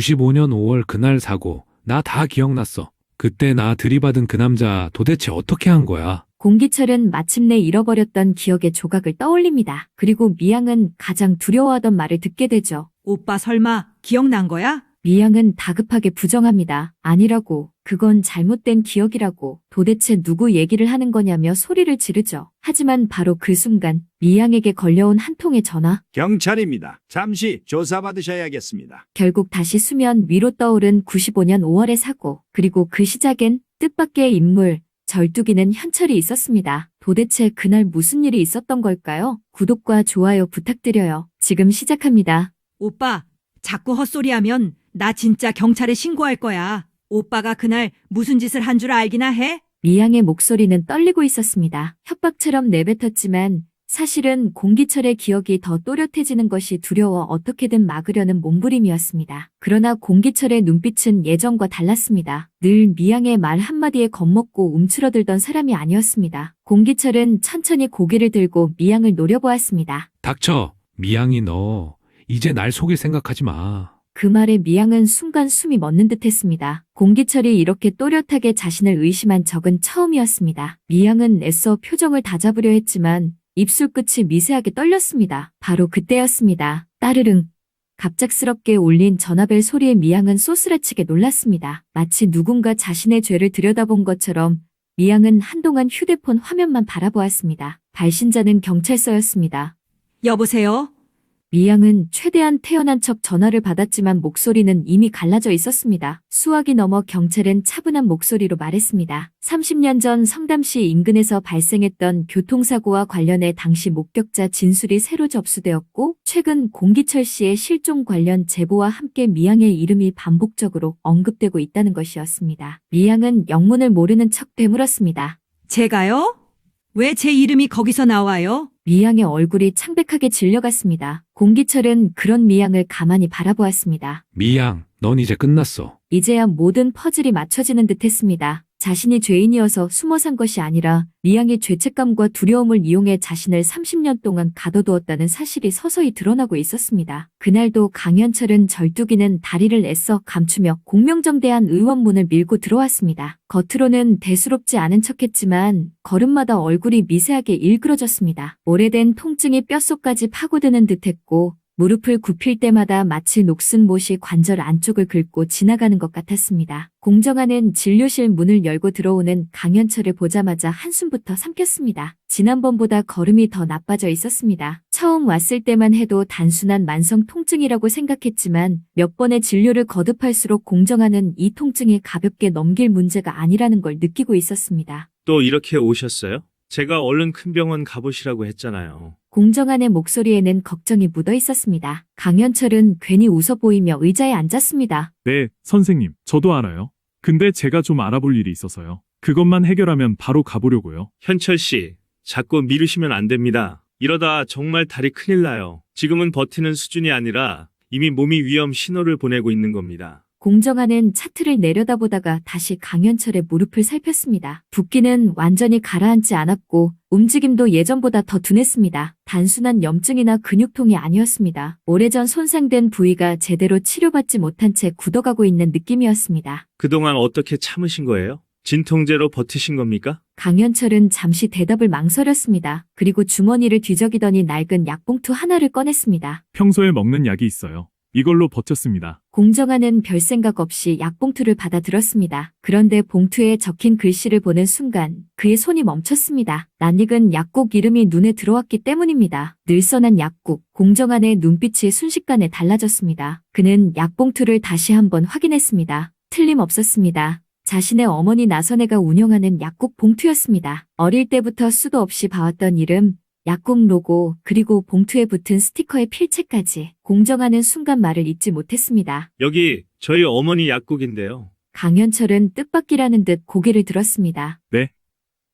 95년 5월 그날 사고, 나 다 기억났어. 그때 나 들이받은 그 남자 도대체 어떻게 한 거야? 공기철은 마침내 잃어버렸던 기억의 조각을 떠올립니다. 그리고 미양은 가장 두려워하던 말을 듣게 되죠. 오빠 설마 기억난 거야? 미양은 다급하게 부정합니다. 아니라고. 그건 잘못된 기억이라고. 도대체 누구 얘기를 하는 거냐며 소리를 지르죠. 하지만 바로 그 순간 미양에게 걸려온 한 통의 전화. 경찰입니다. 잠시 조사받으셔야겠습니다. 결국 다시 수면 위로 떠오른 95년 5월의 사고. 그리고 그 시작엔 뜻밖의 인물, 절뚝이는 현철이 있었습니다. 도대체 그날 무슨 일이 있었던 걸까요? 구독과 좋아요 부탁드려요. 지금 시작합니다. 오빠, 자꾸 헛소리하면 나 진짜 경찰에 신고할 거야. 오빠가 그날 무슨 짓을 한 줄 알기나 해? 미양의 목소리는 떨리고 있었습니다. 협박처럼 내뱉었지만 사실은 공기철의 기억이 더 또렷해지는 것이 두려워 어떻게든 막으려는 몸부림이었습니다. 그러나 공기철의 눈빛은 예전과 달랐습니다. 늘 미양의 말 한마디에 겁먹고 움츠러들던 사람이 아니었습니다. 공기철은 천천히 고개를 들고 미양을 노려보았습니다. 닥쳐. 미양이 너, 이제 날 속일 생각하지 마. 그 말에 미양은 순간 숨이 멎는 듯 했습니다. 공기철이 이렇게 또렷하게 자신을 의심한 적은 처음이었습니다. 미양은 애써 표정을 다잡으려 했지만 입술 끝이 미세하게 떨렸습니다. 바로 그때였습니다. 따르릉. 갑작스럽게 울린 전화벨 소리에 미양은 쏘스라치게 놀랐습니다. 마치 누군가 자신의 죄를 들여다본 것처럼 미양은 한동안 휴대폰 화면만 바라보았습니다. 발신자는 경찰서였습니다. 여보세요? 미양은 최대한 태연한 척 전화를 받았지만 목소리는 이미 갈라져 있었습니다. 수화기 넘어 경찰은 차분한 목소리로 말했습니다. 30년 전 성담시 인근에서 발생했던 교통사고와 관련해 당시 목격자 진술이 새로 접수되었고 최근 공기철 씨의 실종 관련 제보와 함께 미양의 이름이 반복적으로 언급되고 있다는 것이었습니다. 미양은 영문을 모르는 척 되물었습니다. 제가요? 왜 제 이름이 거기서 나와요? 미양의 얼굴이 창백하게 질려갔습니다. 공기철은 그런 미양을 가만히 바라보았습니다. 미양, 넌 이제 끝났어. 이제야 모든 퍼즐이 맞춰지는 듯했습니다. 자신이 죄인이어서 숨어 산 것이 아니라 미양이 죄책감과 두려움을 이용해 자신을 30년 동안 가둬두었다는 사실이 서서히 드러나고 있었습니다. 그날도 강현철은 절뚝이는 다리를 애써 감추며 공명정대한 의원문을 밀고 들어왔습니다. 겉으로는 대수롭지 않은 척했지만 걸음마다 얼굴이 미세하게 일그러졌습니다. 오래된 통증이 뼛속까지 파고드는 듯했고 무릎을 굽힐 때마다 마치 녹슨 못이 관절 안쪽을 긁고 지나가는 것 같았습니다. 공정하는 진료실 문을 열고 들어오는 강현철을 보자마자 한숨부터 삼켰습니다. 지난번보다 걸음이 더 나빠져 있었습니다. 처음 왔을 때만 해도 단순한 만성 통증이라고 생각했지만 몇 번의 진료를 거듭할수록 공정하는 이 통증이 가볍게 넘길 문제가 아니라는 걸 느끼고 있었습니다. 또 이렇게 오셨어요? 제가 얼른 큰 병원 가보시라고 했잖아요. 공정한의 목소리에는 걱정이 묻어 있었습니다. 강현철은 괜히 웃어 보이며 의자에 앉았습니다. 네, 선생님. 저도 알아요. 근데 제가 좀 알아볼 일이 있어서요. 그것만 해결하면 바로 가보려고요. 현철 씨, 자꾸 미루시면 안 됩니다. 이러다 정말 다리 큰일 나요. 지금은 버티는 수준이 아니라 이미 몸이 위험 신호를 보내고 있는 겁니다. 공정한은 차트를 내려다보다가 다시 강현철의 무릎을 살폈습니다. 붓기는 완전히 가라앉지 않았고 움직임도 예전보다 더 둔했습니다. 단순한 염증이나 근육통이 아니었습니다. 오래전 손상된 부위가 제대로 치료받지 못한 채 굳어가고 있는 느낌이었습니다. 그동안 어떻게 참으신 거예요? 진통제로 버티신 겁니까? 강현철은 잠시 대답을 망설였습니다. 그리고 주머니를 뒤적이더니 낡은 약봉투 하나를 꺼냈습니다. 평소에 먹는 약이 있어요. 이걸로 버텼습니다. 공정한은 별 생각 없이 약봉투를 받아 들었습니다. 그런데 봉투에 적힌 글씨를 보는 순간 그의 손이 멈췄습니다. 낯익은 약국 이름이 눈에 들어왔기 때문입니다. 늘선한 약국. 공정한의 눈빛이 순식간에 달라졌습니다. 그는 약봉투를 다시 한번 확인했습니다. 틀림없었습니다. 자신의 어머니 나선애가 운영하는 약국 봉투였습니다. 어릴 때부터 수도 없이 봐왔던 이름, 약국 로고, 그리고 봉투에 붙은 스티커의 필체까지 공정하는 순간 말을 잊지 못했습니다. 여기 저희 어머니 약국인데요. 강현철은 뜻밖이라는 듯 고개를 들었습니다. 네.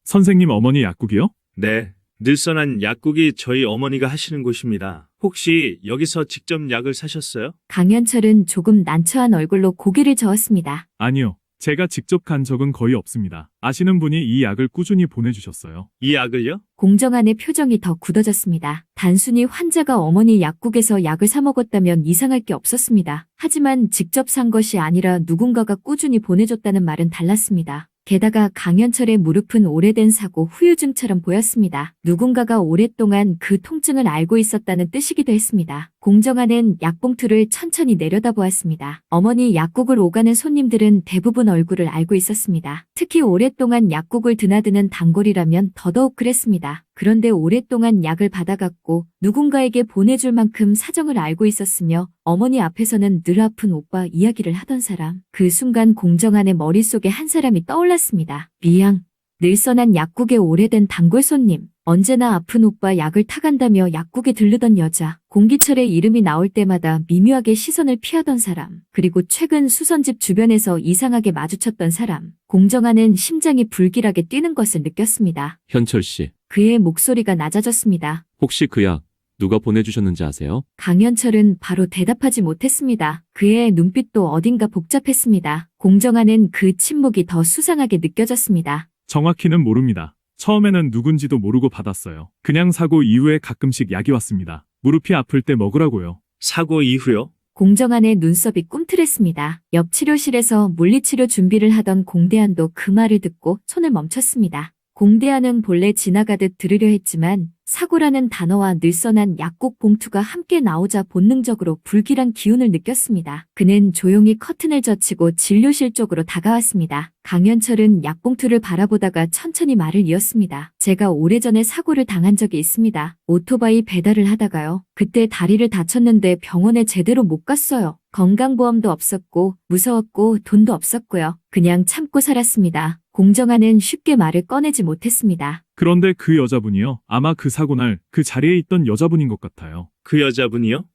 선생님 어머니 약국이요? 네, 늘선한 약국이 저희 어머니가 하시는 곳입니다. 혹시 여기서 직접 약을 사셨어요? 강현철은 조금 난처한 얼굴로 고개를 저었습니다. 아니요. 제가 직접 간 적은 거의 없습니다. 아시는 분이 이 약을 꾸준히 보내주셨어요. 이 약을요? 공정한의 표정이 더 굳어졌습니다. 단순히 환자가 어머니 약국에서 약을 사 먹었다면 이상할 게 없었습니다. 하지만 직접 산 것이 아니라 누군가가 꾸준히 보내줬다는 말은 달랐습니다. 게다가 강현철의 무릎은 오래된 사고 후유증처럼 보였습니다. 누군가가 오랫동안 그 통증을 알고 있었다는 뜻이기도 했습니다. 공정한은 약봉투를 천천히 내려다보았습니다. 어머니 약국을 오가는 손님들은 대부분 얼굴을 알고 있었습니다. 특히 오랫동안 약국을 드나드는 단골이라면 더더욱 그랬습니다. 그런데 오랫동안 약을 받아갔고 누군가에게 보내줄 만큼 사정을 알고 있었으며 어머니 앞에서는 늘 아픈 오빠 이야기를 하던 사람. 그 순간 공정한의 머릿속에 한 사람이 떠올랐습니다. 미양. 늘선한 약국의 오래된 단골 손님. 언제나 아픈 오빠 약을 타간다며 약국에 들르던 여자. 공기철의 이름이 나올 때마다 미묘하게 시선을 피하던 사람. 그리고 최근 수선집 주변에서 이상하게 마주쳤던 사람. 공정한은 심장이 불길하게 뛰는 것을 느꼈습니다. 현철 씨, 그의 목소리가 낮아졌습니다. 혹시 그 약 누가 보내주셨는지 아세요? 강현철은 바로 대답하지 못했습니다. 그의 눈빛도 어딘가 복잡했습니다. 공정한은 그 침묵이 더 수상하게 느껴졌습니다. 정확히는 모릅니다. 처음에는 누군지도 모르고 받았어요. 그냥 사고 이후에 가끔씩 약이 왔습니다. 무릎이 아플 때 먹으라고요. 사고 이후요? 공정한의 눈썹이 꿈틀했습니다. 옆 치료실에서 물리치료 준비를 하던 공대한도 그 말을 듣고 손을 멈췄습니다. 공대한은 본래 지나가듯 들으려 했지만 사고라는 단어와 늘선한 약국 봉투가 함께 나오자 본능적으로 불길한 기운을 느꼈습니다. 그는 조용히 커튼을 젖히고 진료실 쪽으로 다가왔습니다. 강현철은 약봉투를 바라보다가 천천히 말을 이었습니다. 제가 오래전에 사고를 당한 적이 있습니다. 오토바이 배달을 하다가요. 그때 다리를 다쳤는데 병원에 제대로 못 갔어요. 건강보험도 없었고 무서웠고 돈도 없었고요. 그냥 참고 살았습니다. 공정한은 쉽게 말을 꺼내지 못했습니다. 그런데 그 여자분이요. 아마 그 사고 날 그 자리에 있던 여자분인 것 같아요. 그 여자분이요?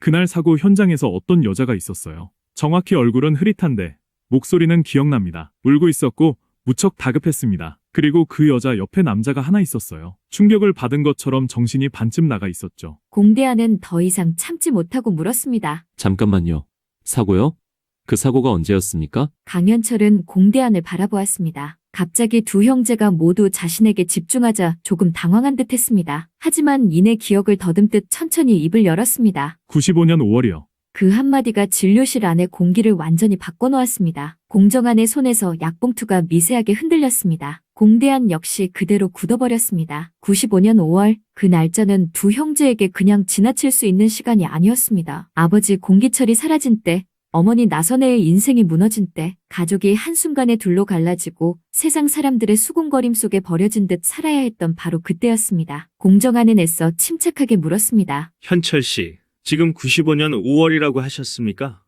그날 사고 현장에서 어떤 여자가 있었어요. 정확히 얼굴은 흐릿한데 목소리는 기억납니다. 울고 있었고 무척 다급했습니다. 그리고 그 여자 옆에 남자가 하나 있었어요. 충격을 받은 것처럼 정신이 반쯤 나가 있었죠. 공대한은 더 이상 참지 못하고 물었습니다. 잠깐만요. 사고요? 그 사고가 언제였습니까? 강현철은 공대한을 바라보았습니다. 갑자기 두 형제가 모두 자신에게 집중하자 조금 당황한 듯 했습니다. 하지만 이내 기억을 더듬듯 천천히 입을 열었습니다. 95년 5월이요. 그 한마디가 진료실 안의 공기를 완전히 바꿔놓았습니다. 공정한의 손에서 약봉투가 미세하게 흔들렸습니다. 공대한 역시 그대로 굳어버렸습니다. 95년 5월, 그 날짜는 두 형제에게 그냥 지나칠 수 있는 시간이 아니었습니다. 아버지 공기철이 사라진 때, 어머니 나선혜의 인생이 무너진 때, 가족이 한순간에 둘로 갈라지고 세상 사람들의 수군거림 속에 버려진 듯 살아야 했던 바로 그때였습니다. 공정한은 애써 침착하게 물었습니다. 현철 씨, 지금 95년 5월이라고 하셨습니까?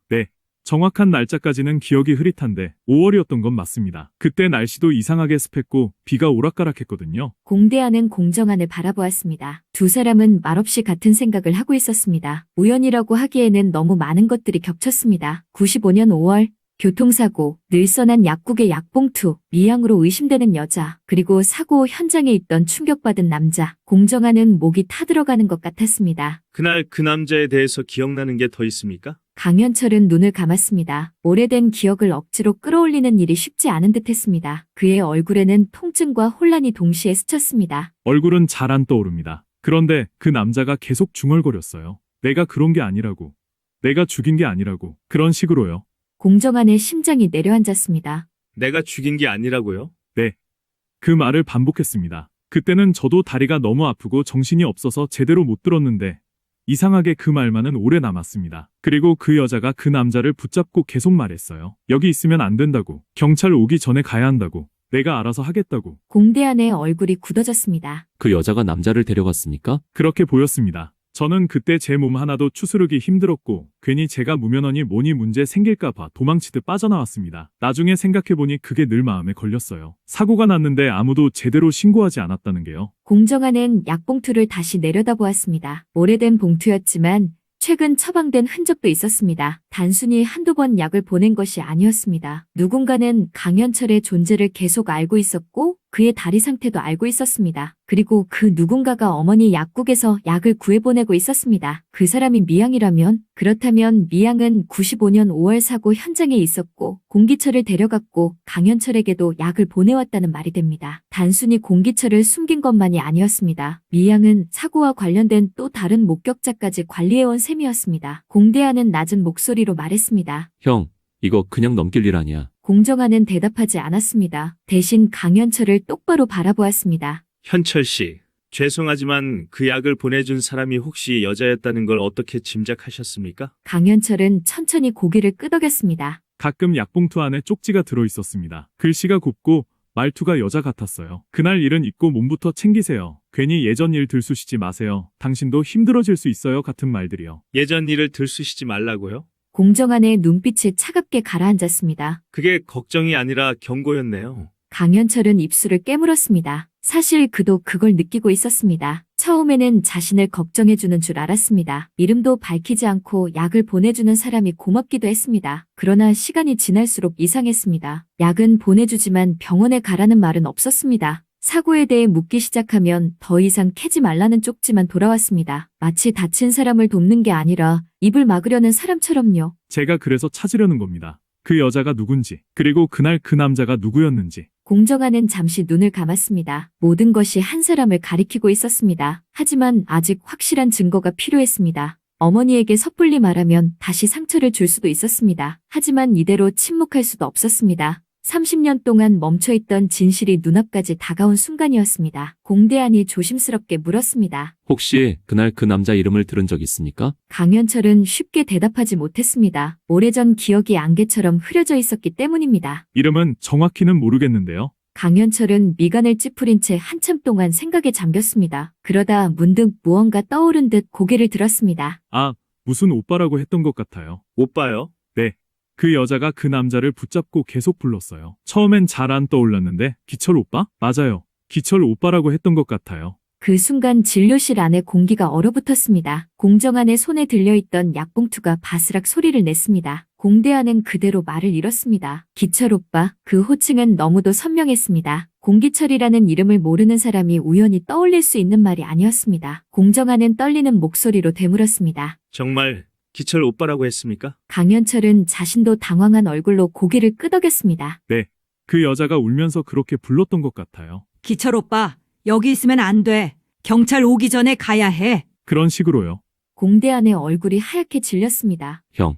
정확한 날짜까지는 기억이 흐릿한데 5월이었던 건 맞습니다. 그때 날씨도 이상하게 습했고 비가 오락가락했거든요. 공대한은 공정한을 바라보았습니다. 두 사람은 말없이 같은 생각을 하고 있었습니다. 우연이라고 하기에는 너무 많은 것들이 겹쳤습니다. 95년 5월, 교통사고, 늘선한 약국의 약봉투, 미양으로 의심되는 여자, 그리고 사고 현장에 있던 충격받은 남자. 공정한은 목이 타들어가는 것 같았습니다. 그날 그 남자에 대해서 기억나는 게 더 있습니까? 강현철은 눈을 감았습니다. 오래된 기억을 억지로 끌어올리는 일이 쉽지 않은 듯 했습니다. 그의 얼굴에는 통증과 혼란이 동시에 스쳤습니다. 얼굴은 잘 안 떠오릅니다. 그런데 그 남자가 계속 중얼거렸어요. 내가 그런 게 아니라고. 내가 죽인 게 아니라고. 그런 식으로요. 공정한의 심장이 내려앉았습니다. 내가 죽인 게 아니라고요? 그 말을 반복했습니다. 그때는 저도 다리가 너무 아프고 정신이 없어서 제대로 못 들었는데 이상하게 그 말만은 오래 남았습니다. 그리고 그 여자가 그 남자를 붙잡고 계속 말했어요. 여기 있으면 안 된다고. 경찰 오기 전에 가야 한다고. 내가 알아서 하겠다고. 공대한의 얼굴이 굳어졌습니다. 그 여자가 남자를 데려갔습니까? 그렇게 보였습니다. 저는 그때 제 몸 하나도 추스르기 힘들었고 괜히 제가 무면허니 뭐니 문제 생길까봐 도망치듯 빠져나왔습니다. 나중에 생각해보니 그게 늘 마음에 걸렸어요. 사고가 났는데 아무도 제대로 신고하지 않았다는 게요. 공정한은 약봉투를 다시 내려다보았습니다. 오래된 봉투였지만 최근 처방된 흔적도 있었습니다. 단순히 한두 번 약을 보낸 것이 아니었습니다. 누군가는 강현철의 존재를 계속 알고 있었고 그의 다리 상태도 알고 있었습니다. 그리고 그 누군가가 어머니 약국에서 약을 구해보내고 있었습니다. 그 사람이 미양이라면, 그렇다면 미양은 95년 5월 사고 현장에 있었고 공기철을 데려갔고 강현철에게도 약을 보내왔다는 말이 됩니다. 단순히 공기철을 숨긴 것만이 아니었습니다. 미양은 사고와 관련된 또 다른 목격자까지 관리해온 셈이었습니다. 공대하는 낮은 목소리로 말했습니다. 형, 이거 그냥 넘길 일 아니야. 공정하는 대답하지 않았습니다. 대신 강현철을 똑바로 바라보았습니다. 현철 씨, 죄송하지만 그 약을 보내준 사람이 혹시 여자였다는 걸 어떻게 짐작하셨습니까? 강현철은 천천히 고개를 끄덕였습니다. 가끔 약봉투 안에 쪽지가 들어 있었습니다. 글씨가 곱고 말투가 여자 같았어요. 그날 일은 잊고 몸부터 챙기세요. 괜히 예전 일 들쑤시지 마세요. 당신도 힘들어질 수 있어요. 같은 말들이요. 예전 일을 들쑤시지 말라고요? 공정한의 눈빛이 차갑게 가라앉았습니다. 그게 걱정이 아니라 경고였네요. 강현철은 입술을 깨물었습니다. 사실 그도 그걸 느끼고 있었습니다. 처음에는 자신을 걱정해주는 줄 알았습니다. 이름도 밝히지 않고 약을 보내주는 사람이 고맙기도 했습니다. 그러나 시간이 지날수록 이상했습니다. 약은 보내주지만 병원에 가라는 말은 없었습니다. 사고에 대해 묻기 시작하면 더 이상 캐지 말라는 쪽지만 돌아왔습니다. 마치 다친 사람을 돕는 게 아니라 입을 막으려는 사람처럼요. 제가 그래서 찾으려는 겁니다. 그 여자가 누군지, 그리고 그날 그 남자가 누구였는지. 공정하는 잠시 눈을 감았습니다. 모든 것이 한 사람을 가리키고 있었습니다. 하지만 아직 확실한 증거가 필요했습니다. 어머니에게 섣불리 말하면 다시 상처를 줄 수도 있었습니다. 하지만 이대로 침묵할 수도 없었습니다. 30년 동안 멈춰있던 진실이 눈앞까지 다가온 순간이었습니다. 공대한이 조심스럽게 물었습니다. 혹시 그날 그 남자 이름을 들은 적 있습니까? 강현철은 쉽게 대답하지 못했습니다. 오래전 기억이 안개처럼 흐려져 있었기 때문입니다. 이름은 정확히는 모르겠는데요. 강현철은 미간을 찌푸린 채 한참 동안 생각에 잠겼습니다. 그러다 문득 무언가 떠오른 듯 고개를 들었습니다. 아, 무슨 오빠라고 했던 것 같아요. 오빠요? 네. 그 여자가 그 남자를 붙잡고 계속 불렀어요. 처음엔 잘 안 떠올랐는데 기철 오빠? 맞아요. 기철 오빠라고 했던 것 같아요. 그 순간 진료실 안에 공기가 얼어붙었습니다. 공정한의 손에 들려있던 약봉투가 바스락 소리를 냈습니다. 공대한은 그대로 말을 잃었습니다. 기철 오빠, 그 호칭은 너무도 선명했습니다. 공기철이라는 이름을 모르는 사람이 우연히 떠올릴 수 있는 말이 아니었습니다. 공정한은 떨리는 목소리로 되물었습니다. 정말 기철 오빠라고 했습니까? 강현철은 자신도 당황한 얼굴로 고개를 끄덕였습니다. 그 여자가 울면서 그렇게 불렀던 것 같아요. 기철 오빠, 여기 있으면 안 돼. 경찰 오기 전에 가야 해. 그런 식으로요. 공대한의 얼굴이 하얗게 질렸습니다. 형,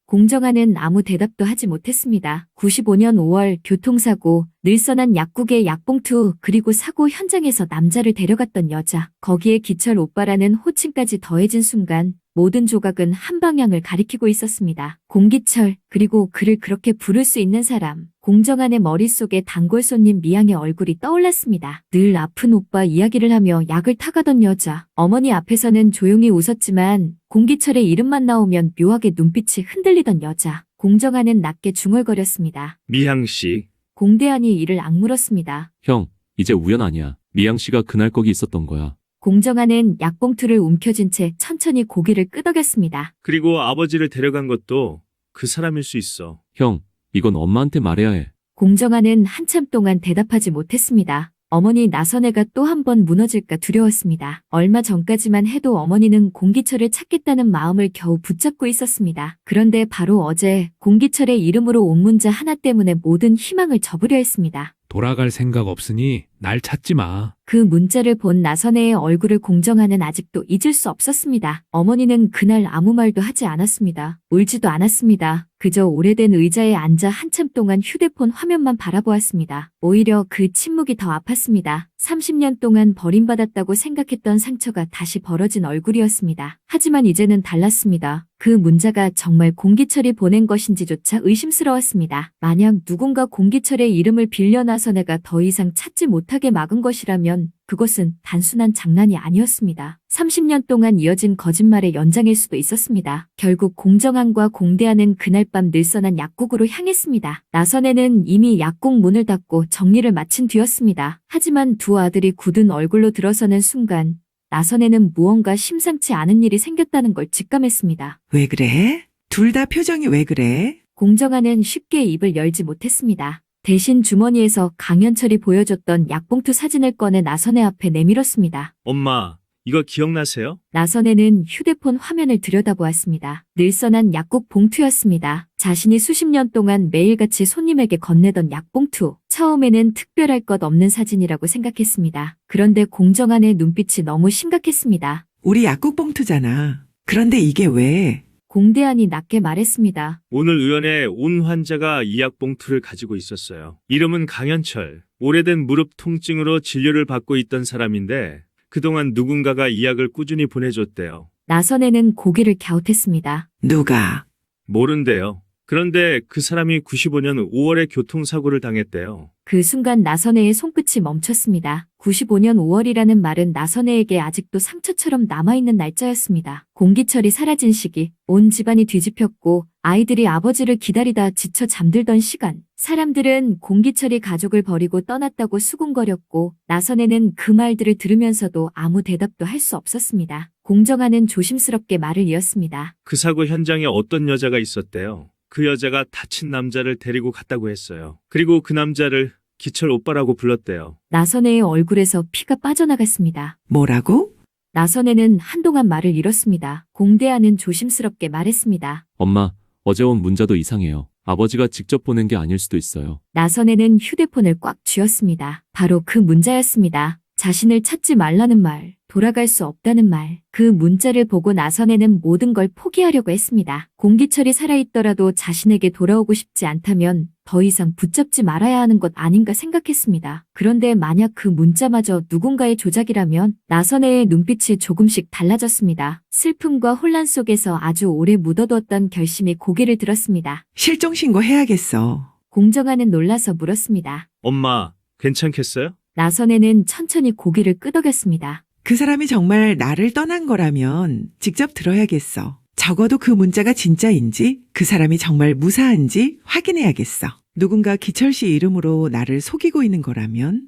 공정한은 아무 대답도 하지 못했습니다. 95년 5월 교통사고, 늘선한 약국의 약봉투, 그리고 사고 현장에서 남자를 데려갔던 여자, 거기에 기철 오빠라는 호칭까지 더해진 순간 모든 조각은 한 방향을 가리키고 있었습니다. 공기철, 그리고 그를 그렇게 부를 수 있는 사람. 공정한의 머릿속에 단골 손님 미양의 얼굴이 떠올랐습니다. 늘 아픈 오빠 이야기를 하며 약을 타가던 여자. 어머니 앞에서는 조용히 웃었지만 공기철의 이름만 나오면 묘하게 눈빛이 흔들리던 여자. 공정한은 낮게 중얼거렸습니다. 미향 씨, 공대한이 이를 악물었습니다. 형, 이제 우연 아니야. 미양 씨가 그날 거기 있었던 거야. 공정한은 약봉투를 움켜쥔 채 천천히 고개를 끄덕였습니다. 그리고 아버지를 데려간 것도 그 사람일 수 있어. 형, 이건 엄마한테 말해야 해. 공정한은 한참 동안 대답하지 못했습니다. 어머니 나선혜가 또 한 번 무너질까 두려웠습니다. 얼마 전까지만 해도 어머니는 공기철을 찾겠다는 마음을 겨우 붙잡고 있었습니다. 그런데 바로 어제 공기철의 이름으로 온 문자 하나 때문에 모든 희망을 접으려 했습니다. 돌아갈 생각 없으니 날 찾지 마. 그 문자를 본 나선혜의 얼굴을 공정하는 아직도 잊을 수 없었습니다. 어머니는 그날 아무 말도 하지 않았습니다. 울지도 않았습니다. 그저 오래된 의자에 앉아 한참 동안 휴대폰 화면만 바라보았습니다. 오히려 그 침묵이 더 아팠습니다. 30년 동안 버림받았다고 생각했던 상처가 다시 벌어진 얼굴이었습니다. 하지만 이제는 달랐습니다. 그 문자가 정말 공기철이 보낸 것인지조차 의심스러웠습니다. 만약 누군가 공기철의 이름을 빌려 나선혜가 더 이상 찾지 못하게 막은 것이라면 그것은 단순한 장난이 아니었습니다. 30년 동안 이어진 거짓말의 연장일 수도 있었습니다. 결국 공정한과 공대한은 그날 밤 늘선한 약국으로 향했습니다. 나선혜는 이미 약국 문을 닫고 정리를 마친 뒤였습니다. 하지만 두 아들이 굳은 얼굴로 들어서는 순간 나선혜는 무언가 심상치 않은 일이 생겼다는 걸 직감했습니다. 왜 그래? 둘 다 표정이 왜 그래? 공정한은 쉽게 입을 열지 못했습니다. 대신 주머니에서 강현철이 보여줬던 약봉투 사진을 꺼내 나선의 앞에 내밀었습니다. 엄마, 이거 기억나세요? 나선혜는 휴대폰 화면을 들여다보았습니다. 늘선한 약국 봉투였습니다. 자신이 수십 년 동안 매일같이 손님에게 건네던 약봉투. 처음에는 특별할 것 없는 사진이라고 생각했습니다. 그런데 공정한의 눈빛이 너무 심각했습니다. 우리 약국 봉투잖아. 그런데 이게 왜? 공대한이 낮게 말했습니다. 오늘 의원에 온 환자가 이 약봉투를 가지고 있었어요. 이름은 강현철. 오래된 무릎 통증으로 진료를 받고 있던 사람인데 그동안 누군가가 이 약을 꾸준히 보내줬대요. 나선혜는 고개를 갸웃했습니다. 누가? 모른대요. 그런데 그 사람이 95년 5월에 교통사고를 당했대요. 그 순간 나선혜의 손끝이 멈췄습니다. 95년 5월이라는 말은 나선혜에게 아직도 상처처럼 남아있는 날짜였습니다. 공기철이 사라진 시기, 온 집안이 뒤집혔고 아이들이 아버지를 기다리다 지쳐 잠들던 시간, 사람들은 공기철이 가족을 버리고 떠났다고 수군거렸고 나선혜는 그 말들을 들으면서도 아무 대답도 할 수 없었습니다. 공정하는 조심스럽게 말을 이었습니다. 그 사고 현장에 어떤 여자가 있었대요. 그 여자가 다친 남자를 데리고 갔다고 했어요. 그리고 그 남자를 기철 오빠라고 불렀대요. 나선혜의 얼굴에서 피가 빠져나갔습니다. 뭐라고? 나선혜는 한동안 말을 잃었습니다. 공대한은 조심스럽게 말했습니다. 엄마, 어제 온 문자도 이상해요. 아버지가 직접 보낸 게 아닐 수도 있어요. 나선혜는 휴대폰을 꽉 쥐었습니다. 바로 그 문자였습니다. 자신을 찾지 말라는 말, 돌아갈 수 없다는 말. 그 문자를 보고 나선혜는 모든 걸 포기하려고 했습니다. 공기철이 살아있더라도 자신에게 돌아오고 싶지 않다면 더 이상 붙잡지 말아야 하는 것 아닌가 생각했습니다. 그런데 만약 그 문자마저 누군가의 조작이라면 나선혜의 눈빛이 조금씩 달라졌습니다. 슬픔과 혼란 속에서 아주 오래 묻어두었던 결심이 고개를 들었습니다. 실종 신고해야겠어. 공정하는 놀라서 물었습니다. 엄마, 괜찮겠어요? 나선혜는 천천히 고개를 끄덕였습니다. 그 사람이 정말 나를 떠난 거라면 직접 들어야겠어. 적어도 그 문자가 진짜인지 그 사람이 정말 무사한지 확인해야겠어. 누군가 기철 씨 이름으로 나를 속이고 있는 거라면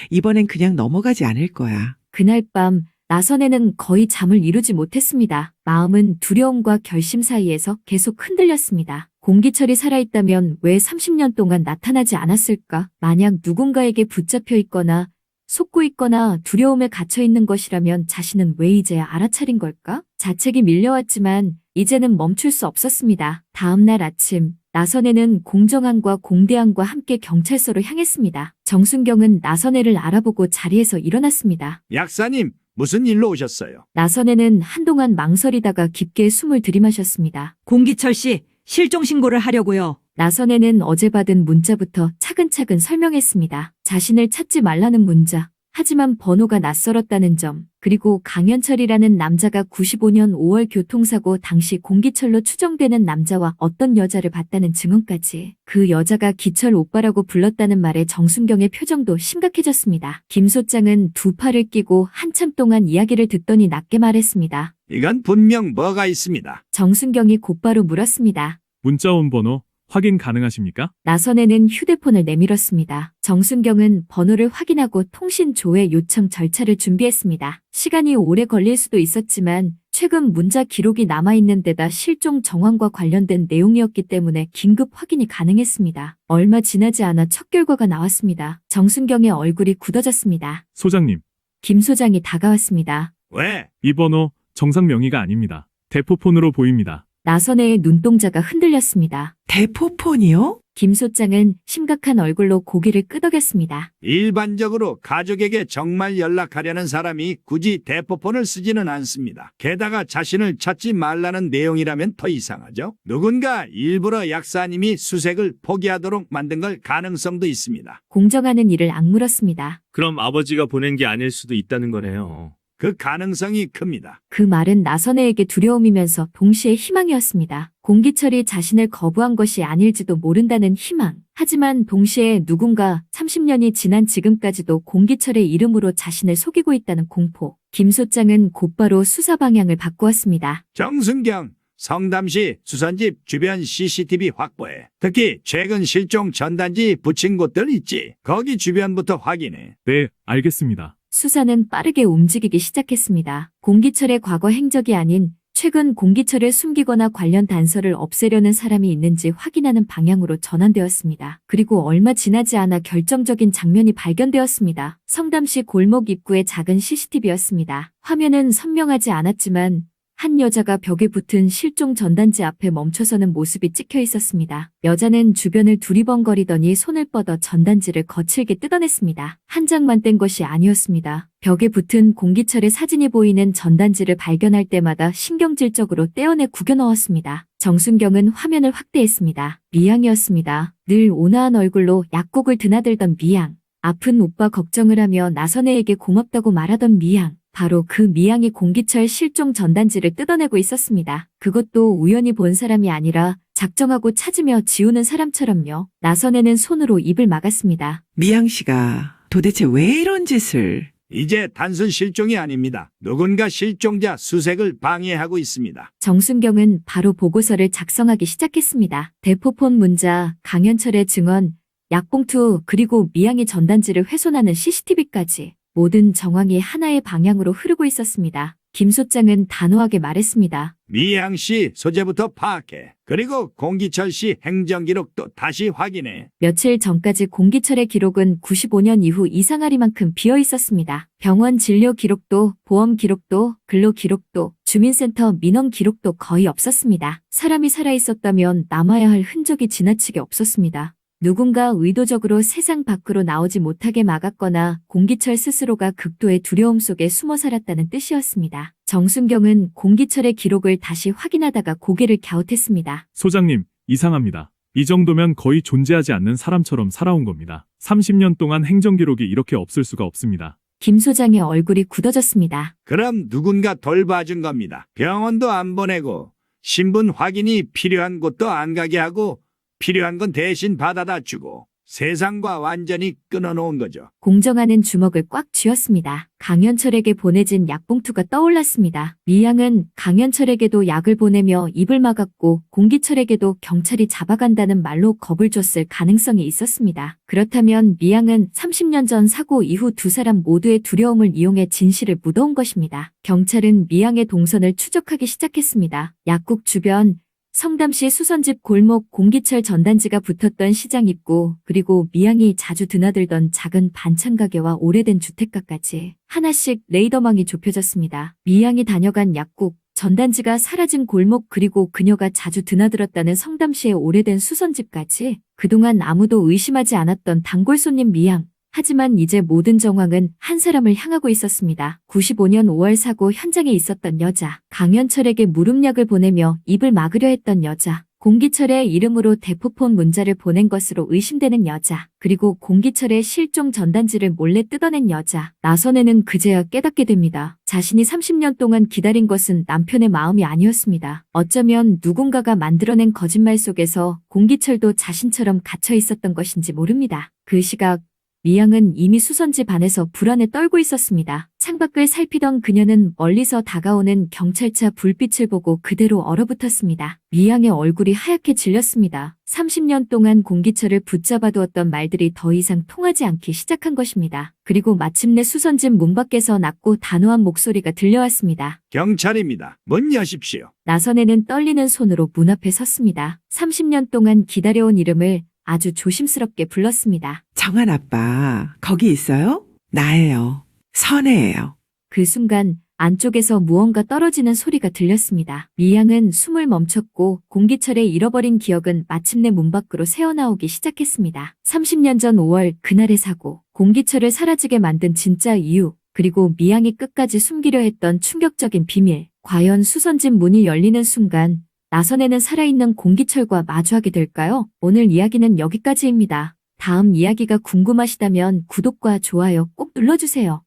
이번엔 그냥 넘어가지 않을 거야. 그날 밤 나선혜는 거의 잠을 이루지 못했습니다. 마음은 두려움과 결심 사이에서 계속 흔들렸습니다. 공기철이 살아있다면 왜 30년 동안 나타나지 않았을까? 만약 누군가에게 붙잡혀 있거나 속고 있거나 두려움에 갇혀 있는 것이라면 자신은 왜 이제야 알아차린 걸까? 자책이 밀려왔지만 이제는 멈출 수 없었습니다. 다음 날 아침 나선혜는 공정한과 공대한과 함께 경찰서로 향했습니다. 정순경은 나선혜를 알아보고 자리에서 일어났습니다. 약사님, 무슨 일로 오셨어요? 나선혜는 한동안 망설이다가 깊게 숨을 들이마셨습니다. 공기철 씨, 실종 신고를 하려고요. 나선혜는 어제 받은 문자부터 차근차근 설명했습니다. 자신을 찾지 말라는 문자, 하지만 번호가 낯설었다는 점, 그리고 강현철이라는 남자가 95년 5월 교통사고 당시 공기철로 추정되는 남자와 어떤 여자를 봤다는 증언까지. 그 여자가 기철 오빠라고 불렀다는 말에 정순경의 표정도 심각해졌습니다. 김 소장은 두 팔을 끼고 한참 동안 이야기를 듣더니 낮게 말했습니다. 이건 분명 뭐가 있습니다. 정순경이 곧바로 물었습니다. 문자 온 번호 확인 가능하십니까? 나선혜는 휴대폰을 내밀었습니다. 정순경은 번호를 확인하고 통신 조회 요청 절차를 준비했습니다. 시간이 오래 걸릴 수도 있었지만 최근 문자 기록이 남아있는 데다 실종 정황과 관련된 내용이었기 때문에 긴급 확인이 가능했습니다. 얼마 지나지 않아 첫 결과가 나왔습니다. 정순경의 얼굴이 굳어졌습니다. 소장님, 김 소장이 다가왔습니다. 왜? 이 번호 정상 명의가 아닙니다. 대포폰으로 보입니다. 나선혜의 눈동자가 흔들렸습니다. 대포폰이요? 김 소장은 심각한 얼굴로 고개를 끄덕였습니다. 일반적으로 가족에게 정말 연락하려는 사람이 굳이 대포폰을 쓰지는 않습니다. 게다가 자신을 찾지 말라는 내용이라면 더 이상하죠. 누군가 일부러 약사님이 수색을 포기하도록 만든 걸 가능성도 있습니다. 공정하는 이를 악물었습니다. 그럼 아버지가 보낸 게 아닐 수도 있다는 거네요. 그 가능성이 큽니다. 그 말은 나선혜에게 두려움이면서 동시에 희망이었습니다. 공기철이 자신을 거부한 것이 아닐지도 모른다는 희망. 하지만 동시에 누군가 30년이 지난 지금까지도 공기철의 이름으로 자신을 속이고 있다는 공포. 김 소장은 곧바로 수사 방향을 바꾸었습니다. 정순경, 성담시 수선집 주변 CCTV 확보해. 특히 최근 실종 전단지 붙인 곳들 있지. 거기 주변부터 확인해. 네, 알겠습니다. 수사는 빠르게 움직이기 시작했습니다. 공기철의 과거 행적이 아닌 최근 공기철을 숨기거나 관련 단서를 없애려는 사람이 있는지 확인하는 방향으로 전환되었습니다. 그리고 얼마 지나지 않아 결정적인 장면이 발견되었습니다. 성담시 골목 입구의 작은 CCTV였습니다. 화면은 선명하지 않았지만 한 여자가 벽에 붙은 실종 전단지 앞에 멈춰서는 모습이 찍혀 있었습니다. 여자는 주변을 두리번거리더니 손을 뻗어 전단지를 거칠게 뜯어냈습니다. 한 장만 뗀 것이 아니었습니다. 벽에 붙은 공기철의 사진이 보이는 전단지를 발견할 때마다 신경질적으로 떼어내 구겨 넣었습니다. 정순경은 화면을 확대했습니다. 미양이었습니다. 늘 온화한 얼굴로 약국을 드나들던 미양. 아픈 오빠 걱정을 하며 나선혜에게 고맙다고 말하던 미양. 바로 그 미양이 공기철 실종 전단지를 뜯어내고 있었습니다. 그것도 우연히 본 사람이 아니라 작정하고 찾으며 지우는 사람처럼요. 나선혜는 손으로 입을 막았습니다. 미양 씨가 도대체 왜 이런 짓을? 이제 단순 실종이 아닙니다. 누군가 실종자 수색을 방해하고 있습니다. 정순경은 바로 보고서를 작성하기 시작했습니다. 대포폰 문자, 강현철의 증언, 약봉투, 그리고 미양이 전단지를 훼손하는 CCTV까지. 모든 정황이 하나의 방향으로 흐르고 있었습니다. 김 소장은 단호하게 말했습니다. 미양 씨 소재부터 파악해. 그리고 공기철 씨 행정기록도 다시 확인해. 며칠 전까지 공기철의 기록은 95년 이후 이상하리만큼 비어 있었습니다. 병원 진료 기록도, 보험 기록도, 근로 기록도, 주민센터 민원 기록도 거의 없었습니다. 사람이 살아있었다면 남아야 할 흔적이 지나치게 없었습니다. 누군가 의도적으로 세상 밖으로 나오지 못하게 막았거나 공기철 스스로가 극도의 두려움 속에 숨어 살았다는 뜻이었습니다. 정순경은 공기철의 기록을 다시 확인하다가 고개를 갸웃했습니다. 소장님, 이상합니다. 이 정도면 거의 존재하지 않는 사람처럼 살아온 겁니다. 30년 동안 행정기록이 이렇게 없을 수가 없습니다. 김 소장의 얼굴이 굳어졌습니다. 그럼 누군가 돌봐준 겁니다. 병원도 안 보내고 신분 확인이 필요한 곳도 안 가게 하고 필요한 건 대신 받아다 주고 세상과 완전히 끊어놓은 거죠. 공정하는 주먹을 꽉 쥐었습니다. 강현철에게 보내진 약봉투가 떠올랐습니다. 미양은 강현철에게도 약을 보내며 입을 막았고 공기철에게도 경찰이 잡아간다는 말로 겁을 줬을 가능성이 있었습니다. 그렇다면 미양은 30년 전 사고 이후 두 사람 모두의 두려움을 이용해 진실을 묻어온 것입니다. 경찰은 미양의 동선을 추적하기 시작했습니다. 약국 주변, 성담시 수선집 골목 공기철 전단지가 붙었던 시장 입구, 그리고 미양이 자주 드나들던 작은 반찬 가게와 오래된 주택가까지 하나씩 레이더망이 좁혀졌습니다. 미양이 다녀간 약국, 전단지가 사라진 골목, 그리고 그녀가 자주 드나들었다는 성담시의 오래된 수선집까지 그동안 아무도 의심하지 않았던 단골 손님 미양. 하지만 이제 모든 정황은 한 사람을 향하고 있었습니다. 95년 5월 사고 현장에 있었던 여자, 강현철에게 무릎약을 보내며 입을 막으려 했던 여자, 공기철의 이름으로 대포폰 문자를 보낸 것으로 의심되는 여자, 그리고 공기철의 실종 전단지를 몰래 뜯어낸 여자. 나선혜는 그제야 깨닫게 됩니다. 자신이 30년 동안 기다린 것은 남편의 마음이 아니었습니다. 어쩌면 누군가가 만들어낸 거짓말 속에서 공기철도 자신처럼 갇혀 있었던 것인지 모릅니다. 그 시각 미양은 이미 수선집 안에서 불안에 떨고 있었습니다. 창밖을 살피던 그녀는 멀리서 다가오는 경찰차 불빛을 보고 그대로 얼어붙었습니다. 미양의 얼굴이 하얗게 질렸습니다. 30년 동안 공기철을 붙잡아두었던 말들이 더 이상 통하지 않기 시작한 것입니다. 그리고 마침내 수선집 문 밖에서 낮고 단호한 목소리가 들려왔습니다. 경찰입니다. 문 여십시오. 나선혜는 떨리는 손으로 문 앞에 섰습니다. 30년 동안 기다려온 이름을 아주 조심스럽게 불렀습니다. 정한 아빠, 거기 있어요? 나예요. 선혜예요. 그 순간 안쪽에서 무언가 떨어지는 소리가 들렸습니다. 미양은 숨을 멈췄고 공기철의 잃어버린 기억은 마침내 문 밖으로 새어나오기 시작했습니다. 30년 전 5월 그날의 사고, 공기철을 사라지게 만든 진짜 이유, 그리고 미양이 끝까지 숨기려 했던 충격적인 비밀. 과연 수선집 문이 열리는 순간 나선혜는 살아있는 공기철과 마주하게 될까요? 오늘 이야기는 여기까지입니다. 다음 이야기가 궁금하시다면 구독과 좋아요 꼭 눌러주세요.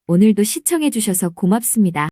오늘도 시청해주셔서 고맙습니다.